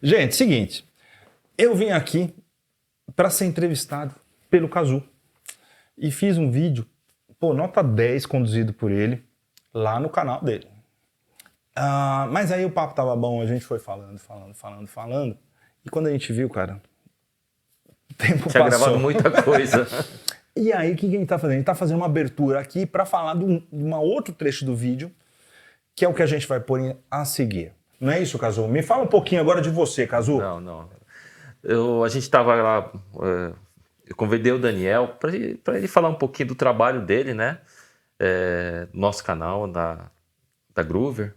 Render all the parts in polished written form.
Gente, seguinte, eu vim aqui para ser entrevistado pelo Cazu e fiz um vídeo, nota 10, conduzido por ele, lá no canal dele. Mas aí o papo tava bom, a gente foi falando, e quando a gente viu, cara, o tempo Tinha passou. gravado muita coisa. E aí, o que a gente tá fazendo? A gente tá fazendo uma abertura aqui para falar de um outro trecho do vídeo, que é o que a gente vai pôr a seguir. Não é isso, Cazu? Me fala um pouquinho agora de você, Cazu. Não. A gente estava lá, eu convidei o Daniel para ele falar um pouquinho do trabalho dele, né? Nosso canal, da Groover.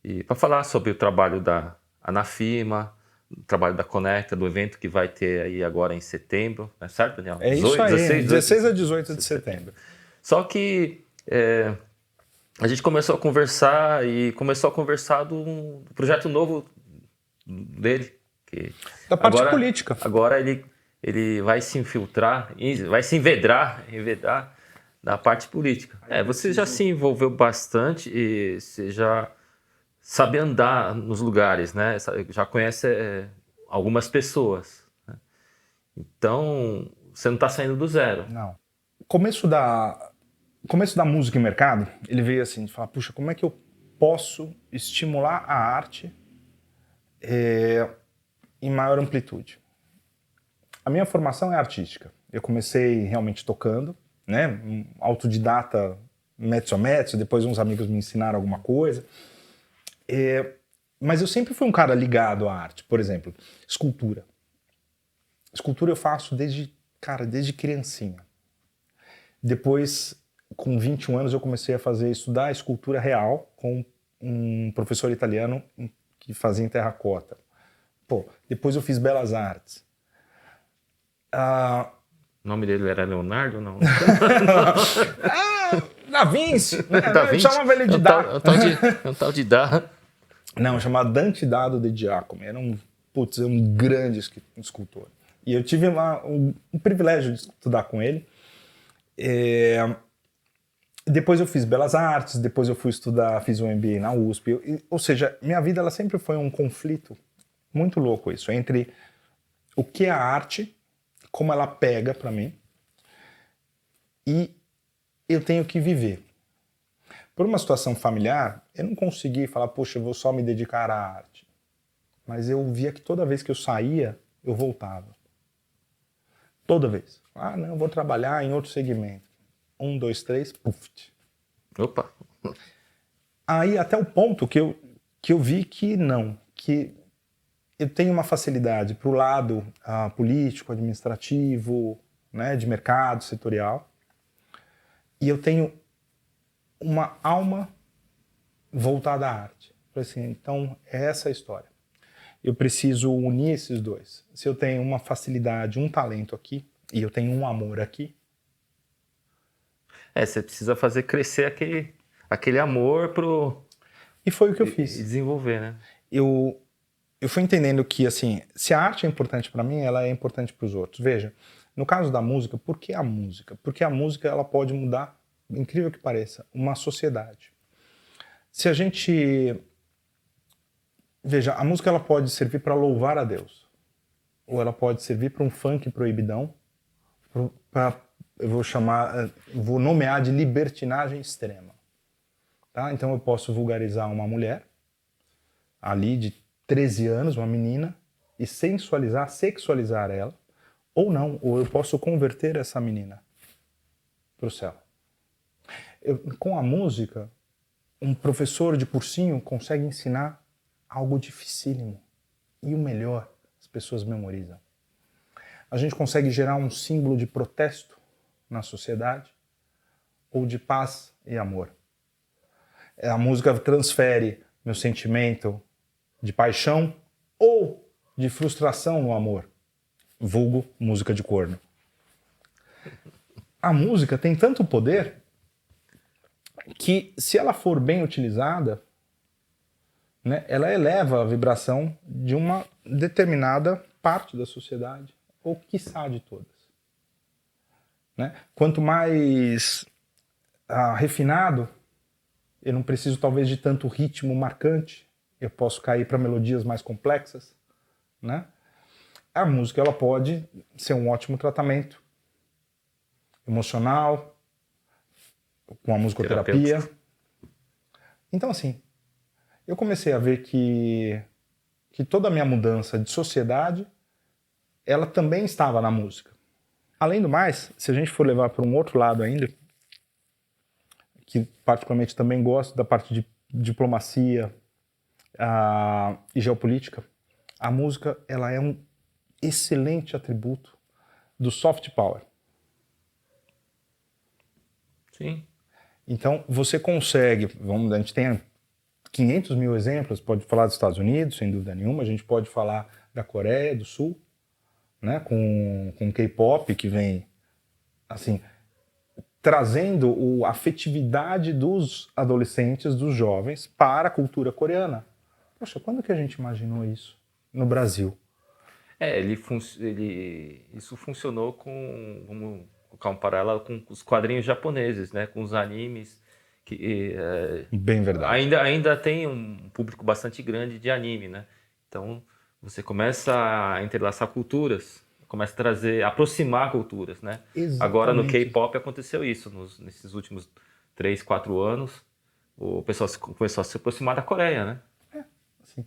E para falar sobre o trabalho da Anafima, o trabalho da Conecta, do evento que vai ter aí agora em setembro, não é certo, Daniel? É isso aí, 16 a 18 de setembro. Só que a gente começou a conversar do projeto novo dele. Da parte política. Agora ele vai se infiltrar, vai se envedrar da parte política. Você já se envolveu bastante e você já sabe andar nos lugares, né? Já conhece algumas pessoas. Né? Então, você não está saindo do zero. Não. Começo da música e mercado, ele veio assim, de falar, puxa, como é que eu posso estimular a arte em maior amplitude? A minha formação é artística. Eu comecei realmente tocando, né? Um autodidata, mezzo a mezzo, depois uns amigos me ensinaram alguma coisa. Mas eu sempre fui um cara ligado à arte. Por exemplo, escultura. Escultura eu faço desde criancinha. Depois, com 21 anos, eu comecei a estudar escultura real com um professor italiano que fazia em terracota. Depois eu fiz belas artes. O nome dele era Leonardo ou não? Da Vinci! Da Vinci? Chamava ele de Dá. É um tal de Dá. Não, chamava Dante Dado de Giacomo. Era um grande escultor. E eu tive um privilégio de estudar com ele. Depois eu fiz Belas Artes, depois eu fiz um MBA na USP. Ou seja, minha vida ela sempre foi um conflito muito louco isso, entre o que é a arte, como ela pega pra mim, e eu tenho que viver. Por uma situação familiar, eu não consegui falar, poxa, eu vou só me dedicar à arte. Mas eu via que toda vez que eu saía, eu voltava. Toda vez. Não, eu vou trabalhar em outro segmento. 1, 2, 3, puf. Opa! Aí até o ponto que eu vi que não, que eu tenho uma facilidade para o lado político, administrativo, né, de mercado, setorial, e eu tenho uma alma voltada à arte. Falei assim, então é essa a história. Eu preciso unir esses dois. Se eu tenho uma facilidade, um talento aqui, e eu tenho um amor aqui. Você precisa fazer crescer aquele amor E foi o que eu fiz. E desenvolver, né? Eu fui entendendo que, assim, se a arte é importante para mim, ela é importante para os outros. Veja, no caso da música, por que a música? Porque a música ela pode mudar, incrível que pareça, uma sociedade. Se a gente... Veja, a música ela pode servir para louvar a Deus. Ou ela pode servir para um funk proibidão, vou nomear de libertinagem extrema. Tá? Então eu posso vulgarizar uma mulher, ali de 13 anos, uma menina, e sexualizar ela, ou não, ou eu posso converter essa menina para o céu. Com a música, um professor de cursinho consegue ensinar algo dificílimo. E o melhor, as pessoas memorizam. A gente consegue gerar um símbolo de protesto na sociedade, ou de paz e amor. A música transfere meu sentimento de paixão ou de frustração no amor. Vulgo música de corno. A música tem tanto poder que, se ela for bem utilizada, né, ela eleva a vibração de uma determinada parte da sociedade, ou quiçá de todas. Né? Quanto mais refinado, eu não preciso talvez de tanto ritmo marcante, eu posso cair para melodias mais complexas, né? A música ela pode ser um ótimo tratamento emocional, com a musicoterapia. Então, assim, eu comecei a ver que toda a minha mudança de sociedade, ela também estava na música. Além do mais, se a gente for levar para um outro lado ainda, que particularmente também gosto da parte de diplomacia e geopolítica, a música ela é um excelente atributo do soft power. Sim. Então, você consegue, a gente tem 500 mil exemplos, pode falar dos Estados Unidos, sem dúvida nenhuma, a gente pode falar da Coreia do Sul, né, com K-pop, que vem, assim, trazendo a afetividade dos adolescentes, dos jovens, para a cultura coreana. Poxa, quando que a gente imaginou isso no Brasil? Isso funcionou vamos colocar um paralelo com os quadrinhos japoneses, né? Com os animes. Bem verdade. Ainda tem um público bastante grande de anime, né? Então, você começa a entrelaçar culturas, começa a aproximar culturas, né? Exatamente. Agora, no K-pop aconteceu isso. Nesses últimos 3, 4 anos, o pessoal começou a se aproximar da Coreia, né? Assim.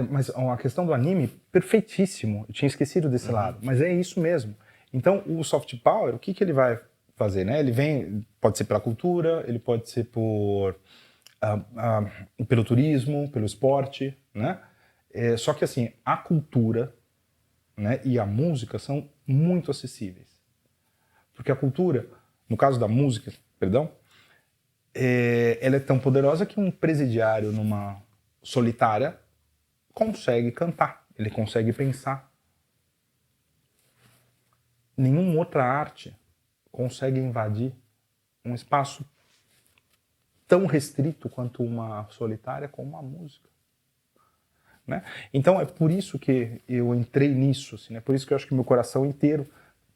Mas a questão do anime, perfeitíssimo. Eu tinha esquecido desse lado. Mas é isso mesmo. Então, o soft power, o que ele vai fazer, né? Ele vem, pode ser pela cultura, ele pode ser pelo turismo, pelo esporte, né? Só que assim, a cultura, né, e a música são muito acessíveis. Porque a cultura, no caso da música, perdão, ela é tão poderosa que um presidiário numa solitária consegue cantar, ele consegue pensar. Nenhuma outra arte consegue invadir um espaço tão restrito quanto uma solitária como a música. Né? Então é por isso que eu entrei nisso, assim, né? Por isso que eu acho que meu coração inteiro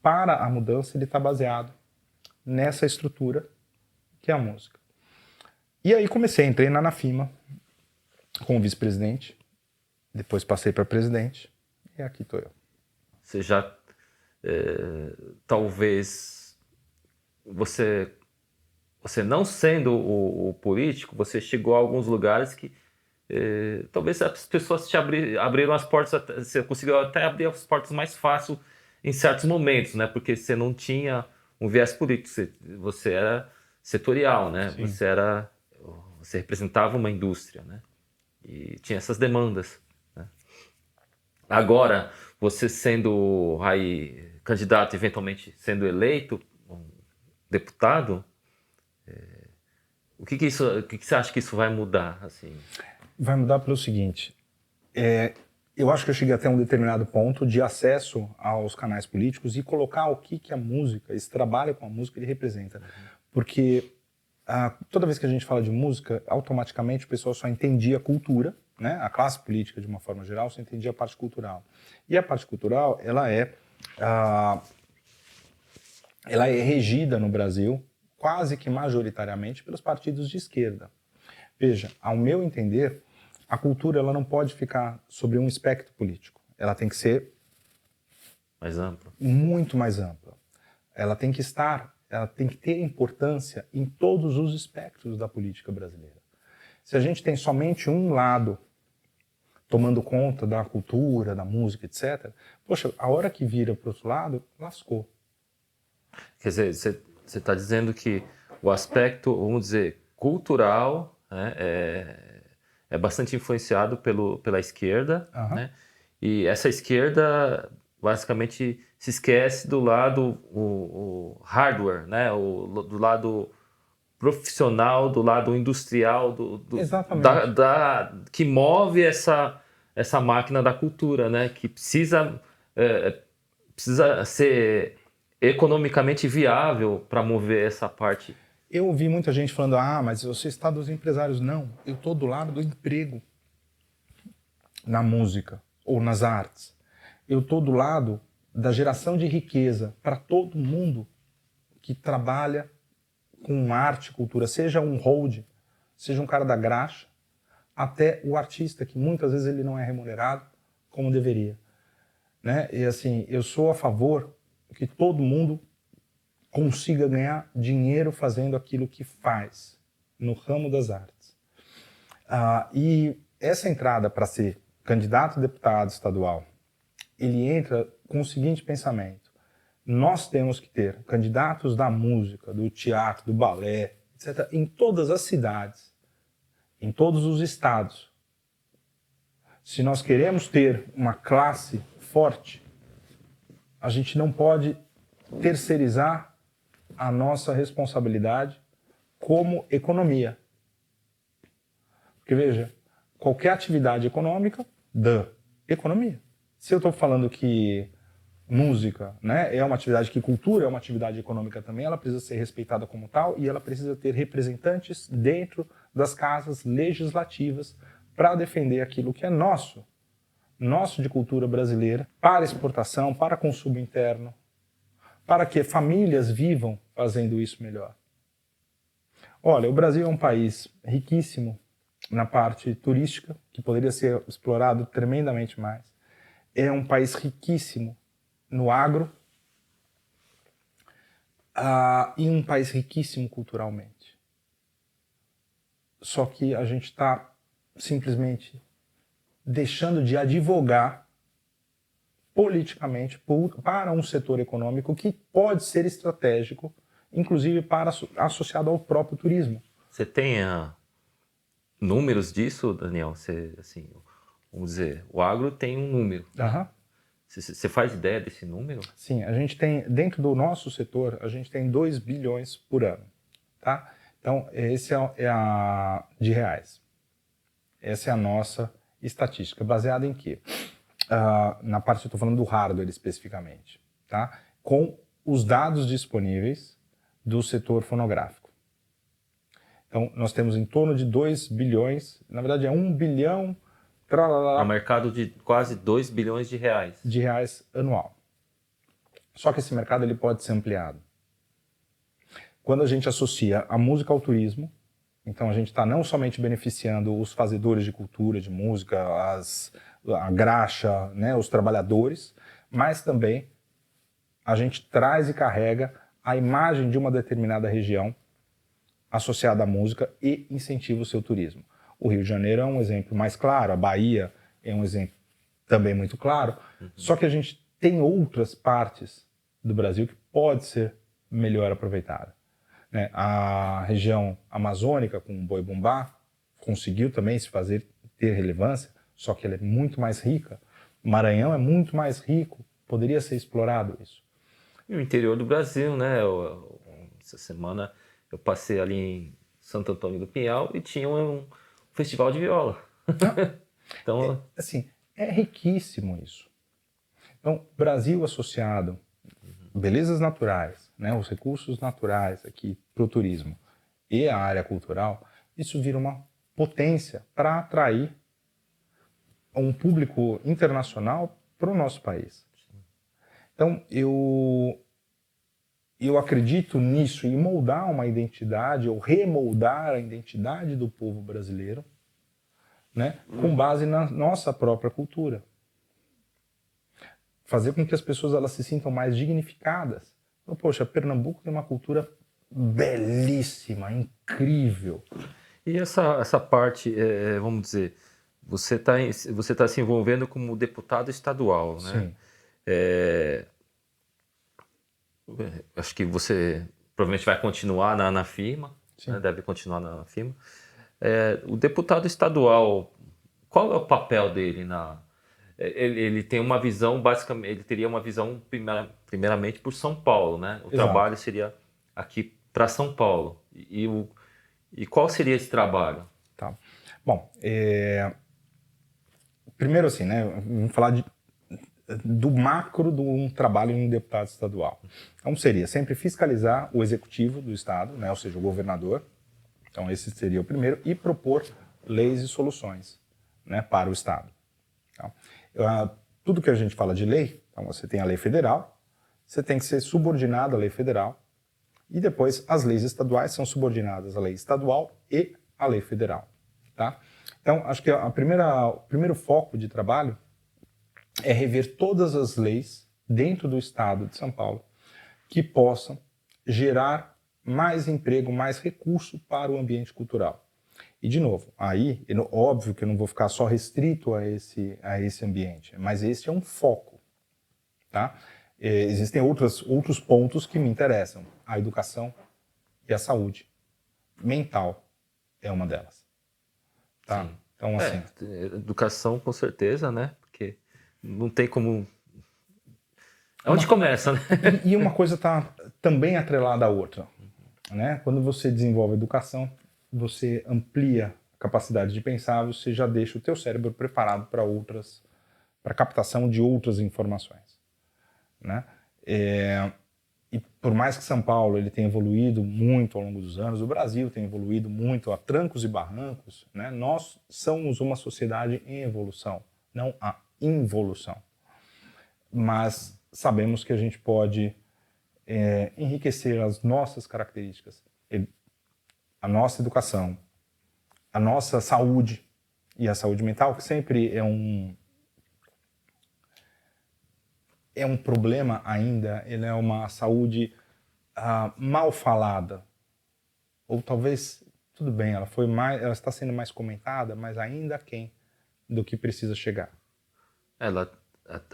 para a mudança ele está baseado nessa estrutura que é a música. E aí entrei na Anafima como vice-presidente, depois passei para presidente e aqui estou eu. Você já, talvez, você não sendo o político, você chegou a alguns lugares que talvez as pessoas te abriram as portas, você conseguiu até abrir as portas mais fácil em certos momentos, né? Porque você não tinha um viés político, você era setorial, né? Sim. Você representava uma indústria, né? E tinha essas demandas, né? Agora, você sendo aí candidato, eventualmente sendo eleito um deputado, o que você acha que isso vai mudar, assim? Vai mudar pelo seguinte, eu acho que eu cheguei até um determinado ponto de acesso aos canais políticos e colocar o que a música, esse trabalho com a música, ele representa. Porque toda vez que a gente fala de música, automaticamente o pessoal só entendia a cultura, né? A classe política, de uma forma geral, só entendia a parte cultural. E a parte cultural, ela é regida no Brasil, quase que majoritariamente, pelos partidos de esquerda. Veja, ao meu entender, a cultura ela não pode ficar sobre um espectro político. Ela tem que ser mais ampla, muito mais ampla. Ela tem que ter importância em todos os espectros da política brasileira. Se a gente tem somente um lado tomando conta da cultura, da música, etc., poxa, a hora que vira para o outro lado, lascou. Quer dizer, você está dizendo que o aspecto, vamos dizer, cultural, né, é bastante influenciado pela esquerda, né? E essa esquerda basicamente se esquece do lado o hardware, né? Do lado profissional, do lado industrial, Exatamente. que move essa máquina da cultura, né? Que precisa ser economicamente viável para mover essa parte. Eu ouvi muita gente falando, mas você está dos empresários. Não, eu estou do lado do emprego na música ou nas artes. Eu estou do lado da geração de riqueza para todo mundo que trabalha com arte e cultura, seja um hold, seja um cara da graxa, até o artista, que muitas vezes ele não é remunerado, como deveria, né? E assim, eu sou a favor que todo mundo consiga ganhar dinheiro fazendo aquilo que faz no ramo das artes. E essa entrada para ser candidato a deputado estadual, ele entra com o seguinte pensamento: nós temos que ter candidatos da música, do teatro, do balé, etc., em todas as cidades, em todos os estados. Se nós queremos ter uma classe forte, a gente não pode terceirizar a nossa responsabilidade como economia. Porque, veja, qualquer atividade econômica, economia. Se eu estou falando que música, né, é uma atividade, que cultura é uma atividade econômica também, ela precisa ser respeitada como tal e ela precisa ter representantes dentro das casas legislativas para defender aquilo que é nosso de cultura brasileira, para exportação, para consumo interno, para que famílias vivam fazendo isso melhor. Olha, o Brasil é um país riquíssimo na parte turística, que poderia ser explorado tremendamente mais. É um país riquíssimo no agro, e um país riquíssimo culturalmente. Só que a gente está simplesmente deixando de advogar politicamente para um setor econômico que pode ser estratégico, inclusive associado ao próprio turismo. Você tem números disso, Daniel? Assim, vamos dizer, o agro tem um número. Uhum. Você faz ideia desse número? Sim, a gente tem, dentro do nosso setor, a gente tem 2 bilhões por ano, tá? Então, esse de reais. Essa é a nossa estatística, baseada em quê? Na parte, eu estou falando do hardware especificamente, tá? Com os dados disponíveis do setor fonográfico. Então, nós temos em torno de 2 bilhões, na verdade é 1 bilhão... É um mercado de quase 2 bilhões de reais. De reais anual. Só que esse mercado ele pode ser ampliado. Quando a gente associa a música ao turismo, então a gente está não somente beneficiando os fazedores de cultura, de música, a graxa, né, os trabalhadores, mas também a gente traz e carrega a imagem de uma determinada região associada à música e incentiva o seu turismo. O Rio de Janeiro é um exemplo mais claro, a Bahia é um exemplo também muito claro, só que a gente tem outras partes do Brasil que pode ser melhor aproveitada, né? A região amazônica com o Boi-Bumbá conseguiu também ter relevância, só que ela é muito mais rica. O Maranhão é muito mais rico, poderia ser explorado isso. E o interior do Brasil, né? Essa semana eu passei ali em Santo Antônio do Pinhal e tinha um festival de viola. Então, assim, é riquíssimo isso. Então, Brasil associado, belezas naturais, né, os recursos naturais aqui para o turismo e a área cultural, isso vira uma potência para atrair um público internacional para o nosso país. Então, eu acredito nisso, em moldar uma identidade, ou remoldar a identidade do povo brasileiro, né, com base na nossa própria cultura. Fazer com que as pessoas elas se sintam mais dignificadas. Então, poxa, Pernambuco tem uma cultura belíssima, incrível. E essa parte, vamos dizer, você tá se envolvendo como deputado estadual, né? Sim. Acho que você provavelmente vai continuar na firma, né? Sim. Deve continuar na firma. O deputado estadual, qual é o papel dele ele tem uma visão, basicamente, ele teria uma visão primeiramente por São Paulo, né? O Exato. trabalho seria aqui para São Paulo. E qual seria esse trabalho? Tá. Bom, primeiro assim, né, vamos falar do macro de um trabalho em um deputado estadual. Então seria sempre fiscalizar o executivo do estado, né, ou seja, o governador. Então esse seria o primeiro, e propor leis e soluções, né, para o estado. Então, tudo que a gente fala de lei, então você tem a lei federal, você tem que ser subordinado à lei federal, e depois as leis estaduais são subordinadas à lei estadual e à lei federal. Tá? Então, acho que o primeiro foco de trabalho é rever todas as leis dentro do estado de São Paulo que possam gerar mais emprego, mais recurso para o ambiente cultural. E, de novo, aí, óbvio que eu não vou ficar só restrito a esse ambiente, mas esse é um foco, tá? Existem outros pontos que me interessam. A educação e a saúde mental é uma delas, tá? Sim. Então, assim... Educação, com certeza, né? Porque não tem como... É onde começa, né? E uma coisa está também atrelada à outra, né? Quando você desenvolve educação, você amplia a capacidade de pensar, você já deixa o teu cérebro preparado para captação de outras informações, né? E por mais que São Paulo ele tenha evoluído muito ao longo dos anos, o Brasil tem evoluído muito a trancos e barrancos, né? Nós somos uma sociedade em evolução, não a involução. Mas sabemos que a gente pode enriquecer as nossas características, a nossa educação, a nossa saúde e a saúde mental, que sempre é um problema ainda, ele é uma saúde mal falada, ou talvez, tudo bem, ela está sendo mais comentada, mas ainda aquém do que precisa chegar. Ela,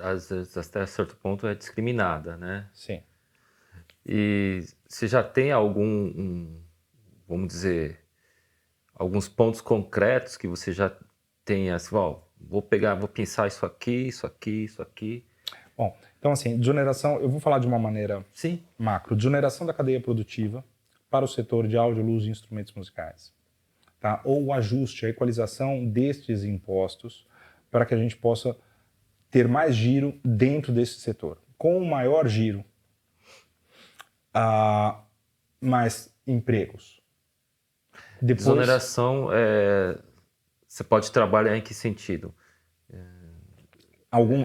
às vezes, até certo ponto, é discriminada, né? Sim. E você já tem vamos dizer, alguns pontos concretos que você já tem, assim, vou pensar isso aqui, isso aqui, isso aqui. Bom, então assim, desoneração, eu vou falar de uma maneira Sim. macro, desoneração da cadeia produtiva para o setor de áudio, luz e instrumentos musicais, tá? Ou o ajuste, a equalização destes impostos para que a gente possa ter mais giro dentro desse setor. Com maior giro, mais empregos. Depois, Desoneração, você pode trabalhar em que sentido?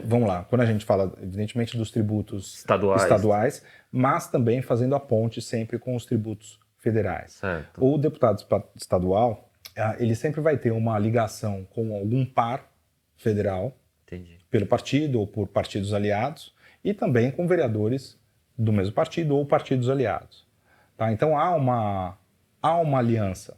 vamos lá, quando a gente fala, evidentemente, dos tributos Estaduais, mas também fazendo a ponte sempre com os tributos federais. Certo. O deputado estadual, ele sempre vai ter uma ligação com algum par federal, Entendi. pelo partido ou por partidos aliados, e também com vereadores do mesmo partido ou partidos aliados. Tá? Então há uma aliança,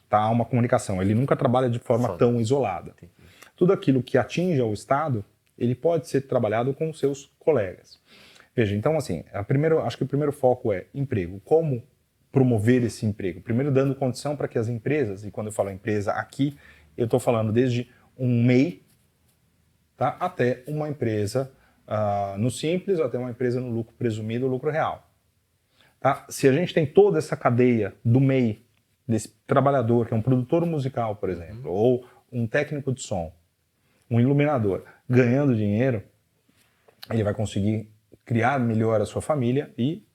tá? Há uma comunicação. Ele nunca trabalha de forma tão isolada. Entendi. Tudo aquilo que atinge ao Estado, ele pode ser trabalhado com os seus colegas. Veja, então assim, acho que o primeiro foco é emprego. Como promover esse emprego? Primeiro dando condição para que as empresas, e quando eu falo empresa aqui, eu estou falando desde um MEI, tá? Até uma empresa no simples, até uma empresa no lucro presumido, lucro real. Tá? Se a gente tem toda essa cadeia do MEI, desse trabalhador, que é um produtor musical, por exemplo, ou um técnico de som, um iluminador, ganhando dinheiro, ele vai conseguir criar melhor a sua família e,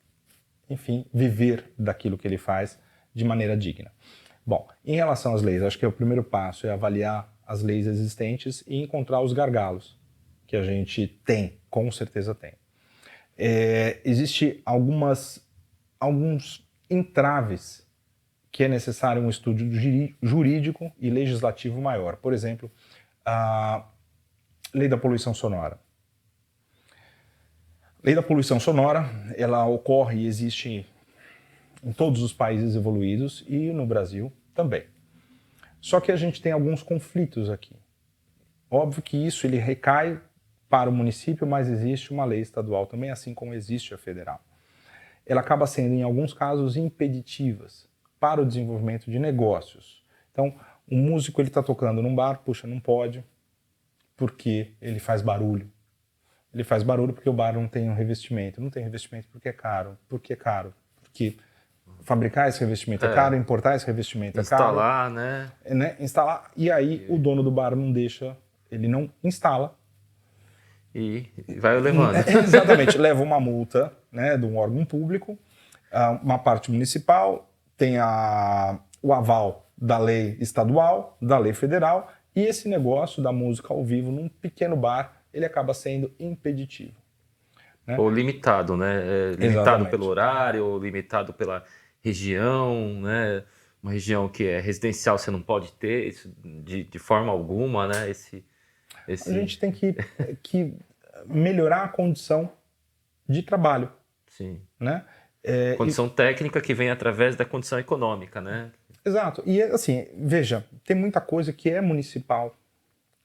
enfim, viver daquilo que ele faz de maneira digna. Bom, em relação às leis, acho que o primeiro passo é avaliar as leis existentes e encontrar os gargalos que a gente tem, com certeza tem. Existe alguns entraves que é necessário um estudo jurídico e legislativo maior. Por exemplo, a lei da poluição sonora. A lei da poluição sonora, ela ocorre e existe em todos os países evoluídos e no Brasil também. Só que a gente tem alguns conflitos aqui. Óbvio que isso ele recai para o município, mas existe uma lei estadual também, assim como existe a federal. Ela acaba sendo, em alguns casos, impeditivas para o desenvolvimento de negócios. Então, o músico está tocando num bar, puxa, não pode, porque ele faz barulho. Ele faz barulho porque o bar não tem um revestimento. Não tem revestimento porque é caro. Por que é caro? Porque fabricar esse revestimento é caro, importar esse revestimento é caro. Instalar, né? Instalar. E aí o dono do bar não deixa, ele não instala. E vai levando. Exatamente, leva uma multa, né, de um órgão público, uma parte municipal, tem o aval da lei estadual, da lei federal, e esse negócio da música ao vivo num pequeno bar, ele acaba sendo impeditivo. Né? Ou limitado, né? Limitado Exatamente. pelo horário, ou limitado pela região, né? Uma região que é residencial você não pode ter isso de forma alguma, né? A gente tem que melhorar a condição de trabalho, Sim. né? Condição técnica que vem através da condição econômica, né? Exato. E assim, veja, tem muita coisa que é municipal,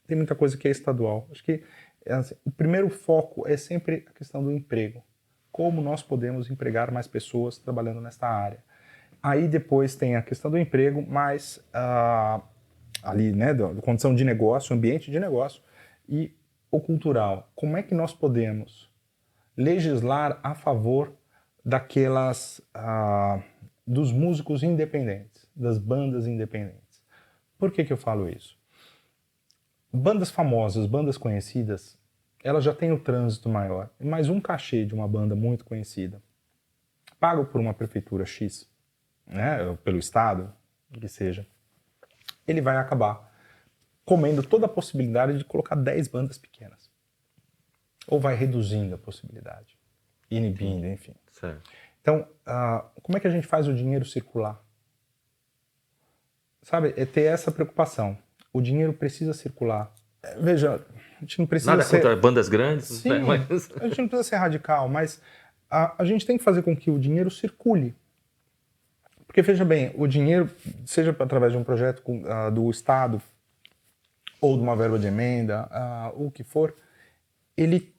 tem muita coisa que é estadual. Acho que assim, o primeiro foco é sempre a questão do emprego. Como nós podemos empregar mais pessoas trabalhando nesta área. Aí depois tem a questão do emprego, mas ali, né, da condição de negócio, ambiente de negócio e o cultural. Como é que nós podemos legislar a favor daquelas dos músicos independentes, das bandas independentes? Por que eu falo isso? Bandas famosas, bandas conhecidas, elas já têm o trânsito maior. Mas um cachê de uma banda muito conhecida, pago por uma prefeitura X, né, pelo Estado, que seja, ele vai acabar comendo toda a possibilidade de colocar 10 bandas pequenas. Ou vai reduzindo a possibilidade, inibindo, enfim. Certo. Então, como é que a gente faz o dinheiro circular? Sabe, é ter essa preocupação. O dinheiro precisa circular. Veja, a gente não precisa Nada ser... contra bandas grandes, Sim, né? Mas... a gente não precisa ser radical, mas a gente tem que fazer com que o dinheiro circule. Porque, veja bem, o dinheiro, seja através de um projeto do Estado ou de uma verba de emenda, o que for, ele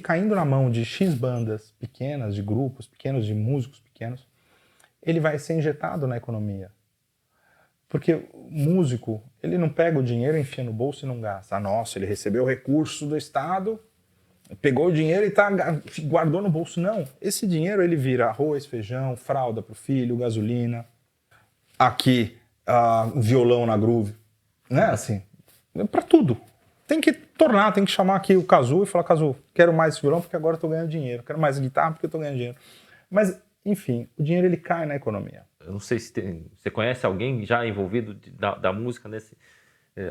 caindo na mão de X bandas pequenas, de grupos pequenos, de músicos pequenos, ele vai ser injetado na economia. Porque o músico, ele não pega o dinheiro, enfia no bolso e não gasta. Nossa, ele recebeu recurso do Estado, pegou o dinheiro e guardou no bolso. Não, esse dinheiro ele vira arroz, feijão, fralda para o filho, gasolina, aqui, violão na groove, né? Assim, para tudo. Tem que tornar, tem que chamar aqui o Cazu e falar: Cazu, quero mais esse violão porque agora eu tô ganhando dinheiro, quero mais guitarra porque eu tô ganhando dinheiro. Mas, enfim, o dinheiro ele cai na economia. Eu não sei se você conhece alguém já envolvido da música nesse,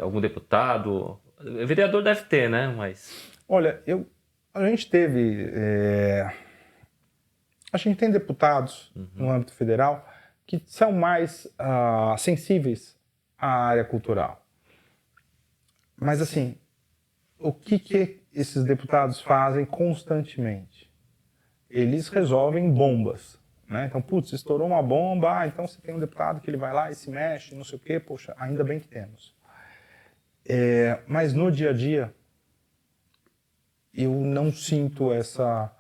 algum deputado, vereador deve ter, né? Mas olha, a gente tem deputados no âmbito federal que são mais sensíveis à área cultural. Mas assim, o que esses deputados fazem constantemente? Eles resolvem bombas. Né? Então, putz, estourou uma bomba, então você tem um deputado que ele vai lá e se mexe, não sei o quê, poxa, ainda bem que temos. Mas no dia a dia, eu não sinto essa...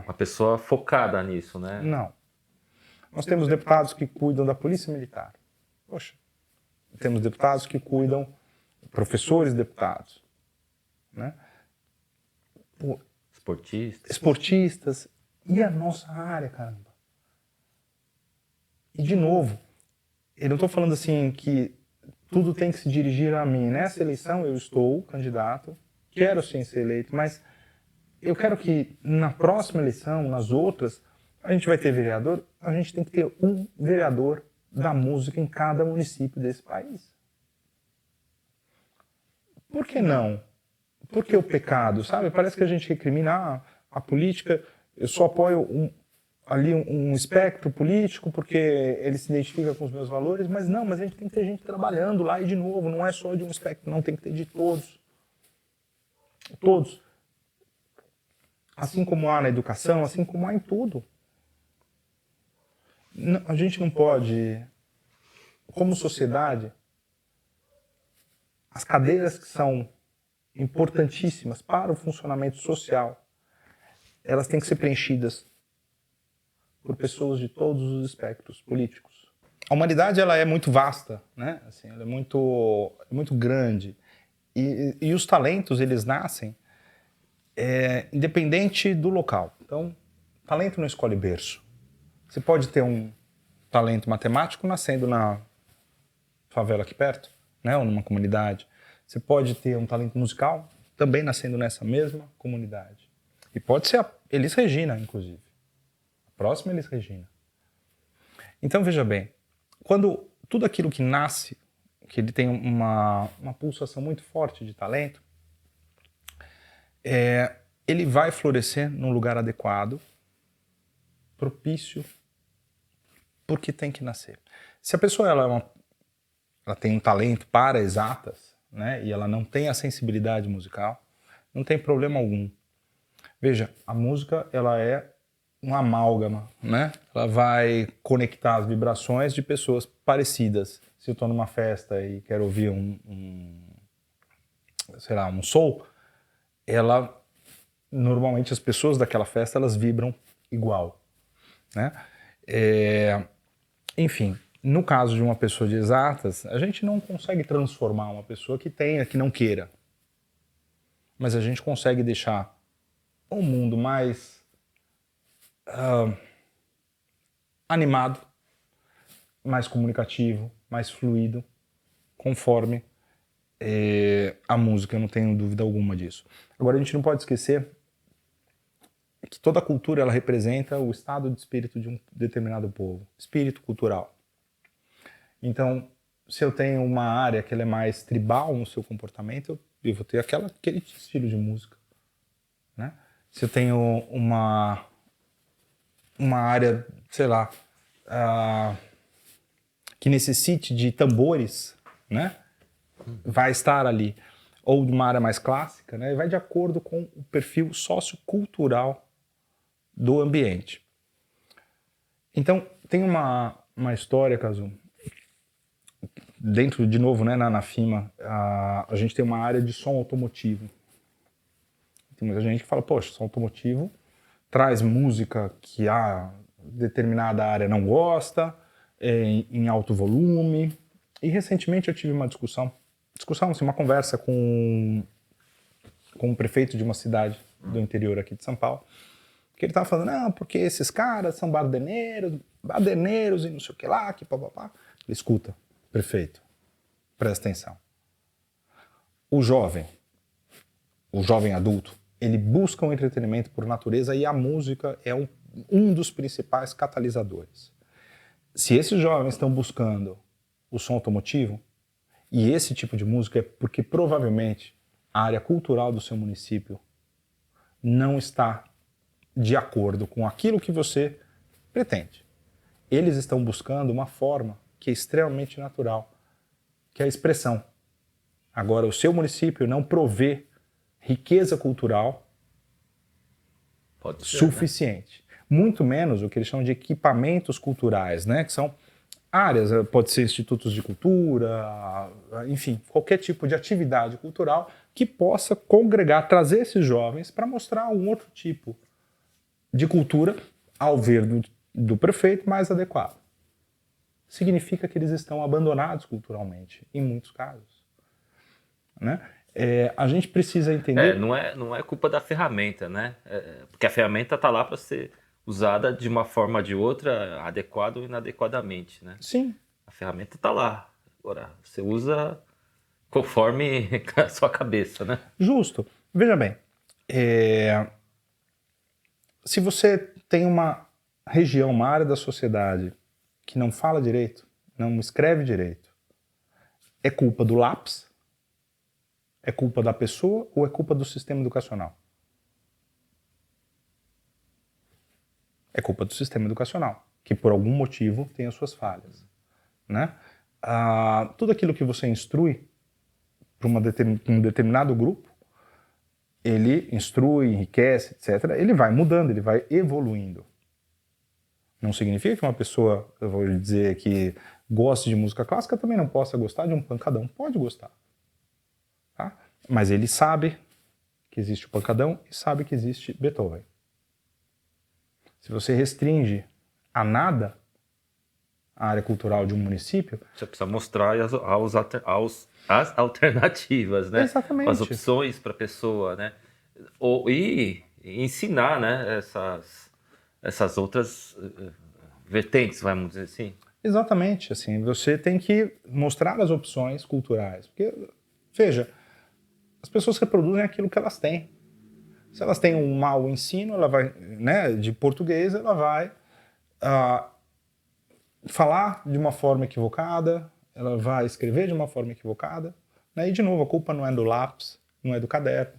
uma pessoa focada nisso, né? Não. Nós temos deputados que cuidam da polícia militar. Poxa, temos deputados que cuidam, professores deputados, né? Esportistas. E a nossa área, caramba. E, de novo, eu não estou falando assim que tudo tem que se dirigir a mim. Nessa eleição eu estou candidato, quero sim ser eleito, mas eu quero que na próxima eleição, nas outras, a gente vai ter vereador, a gente tem que ter um vereador da música em cada município desse país. Por que não? Por que o pecado, sabe? Parece que a gente recrimina a política. Eu só apoio um espectro político porque ele se identifica com os meus valores, mas não, mas a gente tem que ter gente trabalhando lá e, de novo, não é só de um espectro, não, tem que ter de todos. Todos. Assim como há na educação, assim como há em tudo. A gente não pode, como sociedade, as cadeiras que são importantíssimas para o funcionamento social, elas têm que ser preenchidas por pessoas de todos os espectros políticos. A humanidade ela é muito vasta, né? Assim, ela é muito grande. E os talentos, eles nascem independente do local. Então, talento não escolhe berço. Você pode ter um talento matemático nascendo na favela aqui perto, né? Ou numa comunidade. Você pode ter um talento musical também nascendo nessa mesma comunidade. E pode ser a Elis Regina, inclusive. A próxima Elis Regina. Então, veja bem, quando tudo aquilo que nasce, que ele tem uma pulsação muito forte de talento, ele vai florescer num lugar adequado, propício, porque tem que nascer. Se a pessoa ela tem um talento para exatas, né, e ela não tem a sensibilidade musical, Não tem problema algum. Veja, a música, ela é um amálgama, né? Ela vai conectar as vibrações de pessoas parecidas. Se eu estou numa festa e quero ouvir sei lá, um soul, normalmente as pessoas daquela festa, elas vibram igual, né? Enfim, no caso de uma pessoa de exatas, a gente não consegue transformar uma pessoa que não queira. Mas a gente consegue deixar o mundo mais animado, mais comunicativo, mais fluido, conforme a música, eu não tenho dúvida alguma disso. Agora, a gente não pode esquecer que toda cultura ela representa o estado de espírito de um determinado povo, espírito cultural. Então, se eu tenho uma área que ela é mais tribal no seu comportamento, eu vou ter aquele estilo de música, né? Se eu tenho uma área, sei lá, que necessite de tambores, né? Vai estar ali. Ou de uma área mais clássica, né? Vai de acordo com o perfil sociocultural do ambiente. Então, tem uma história, Cazu, dentro, de novo, né, na FIMA, a gente tem uma área de som automotivo. Tem muita gente que fala, poxa, som automotivo traz música que a determinada área não gosta, em alto volume. E recentemente eu tive uma assim, uma conversa com o prefeito de uma cidade do interior aqui de São Paulo, que ele estava falando, não, porque esses caras são baderneiros e não sei o que lá, que papapá. Escuta, prefeito, presta atenção. O jovem adulto, ele busca um entretenimento por natureza e a música é um dos principais catalisadores. Se esses jovens estão buscando o som automotivo, e esse tipo de música é porque provavelmente a área cultural do seu município não está de acordo com aquilo que você pretende. Eles estão buscando uma forma que é extremamente natural, que é a expressão. Agora, o seu município não provê riqueza cultural suficiente. Né? Muito menos o que eles chamam de equipamentos culturais, né? Que são áreas, pode ser institutos de cultura, enfim, qualquer tipo de atividade cultural que possa congregar, trazer esses jovens para mostrar um outro tipo de cultura, ao ver do prefeito, mais adequado. Significa que eles estão abandonados culturalmente, em muitos casos. Né? A gente precisa entender... Não é culpa da ferramenta, né? Porque a ferramenta está lá para ser usada de uma forma ou de outra, adequada ou inadequadamente, né? Sim. A ferramenta está lá. Agora, você usa conforme a sua cabeça, né? Justo. Veja bem, se você tem uma região, uma área da sociedade que não fala direito, não escreve direito, é culpa do lápis? É culpa da pessoa ou é culpa do sistema educacional? É culpa do sistema educacional, que por algum motivo tem as suas falhas. Né? Tudo aquilo que você instrui para um determinado grupo, ele instrui, enriquece, etc. Ele vai mudando, ele vai evoluindo. Não significa que uma pessoa, eu vou dizer, que goste de música clássica também não possa gostar de um pancadão. Pode gostar. Tá? Mas ele sabe que existe o pancadão e sabe que existe Beethoven. Se você restringe a nada a área cultural de um município... Você precisa mostrar as alternativas, né? Exatamente. As opções para a pessoa, né? E ensinar, né? Essas outras vertentes, vamos dizer assim. Exatamente. Assim, você tem que mostrar as opções culturais. Porque, veja, as pessoas reproduzem aquilo que elas têm. Se elas têm um mau ensino, ela vai, né, de português, ela vai falar de uma forma equivocada, ela vai escrever de uma forma equivocada, né? E, de novo, a culpa não é do lápis, não é do caderno,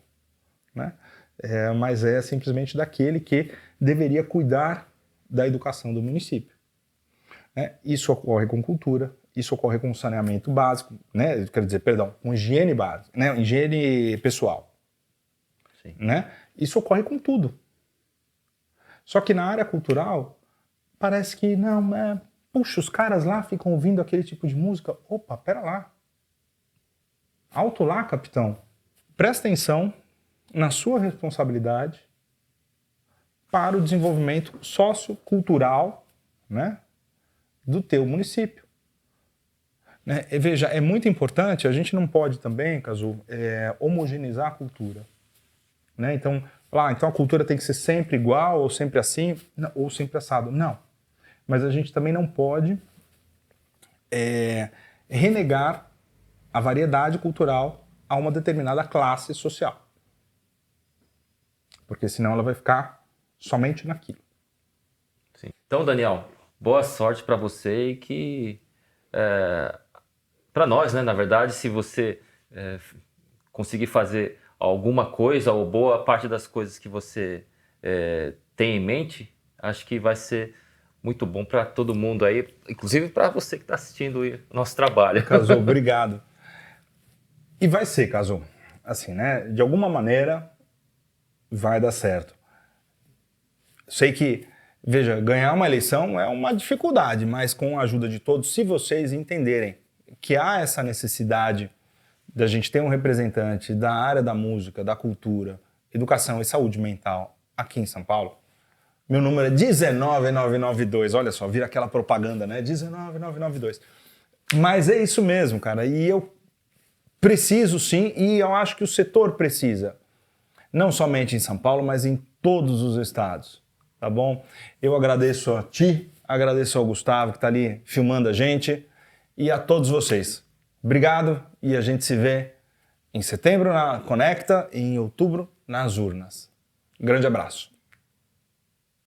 né? Mas é simplesmente daquele que deveria cuidar da educação do município. Né? Isso ocorre com cultura, isso ocorre com saneamento básico, né? Quer dizer, perdão, com higiene básica, né? Higiene pessoal. Sim. Né? Isso ocorre com tudo. Só que na área cultural, parece que não, puxa, os caras lá ficam ouvindo aquele tipo de música. Opa, pera lá. Alto lá, capitão. Presta atenção na sua responsabilidade para o desenvolvimento sociocultural, né, do teu município. Né? E veja, é muito importante, a gente não pode também, Cazu, homogeneizar a cultura. Né? Então a cultura tem que ser sempre igual, ou sempre assim, ou sempre assado. Não. Mas a gente também não pode renegar a variedade cultural a uma determinada classe social. Porque senão ela vai ficar somente naquilo. Sim. Então, Daniel, boa sorte para você e que... para nós, né, na verdade, se você conseguir fazer alguma coisa ou boa parte das coisas que você tem em mente, acho que vai ser muito bom para todo mundo aí, inclusive para você que está assistindo o nosso trabalho. Cazu, obrigado. E vai ser, Cazu. Assim, né? De alguma maneira vai dar certo. Sei que, veja, ganhar uma eleição é uma dificuldade, mas com a ajuda de todos, se vocês entenderem que há essa necessidade da gente ter um representante da área da música, da cultura, educação e saúde mental aqui em São Paulo, meu número é 19992. Olha só, vira aquela propaganda, né? 19992. Mas é isso mesmo, cara. E eu preciso sim, e eu acho que o setor precisa. Não somente em São Paulo, mas em todos os estados. Tá bom? Eu agradeço a ti, agradeço ao Gustavo que está ali filmando a gente e a todos vocês. Obrigado e a gente se vê em setembro na Conecta e em outubro nas urnas. Grande abraço.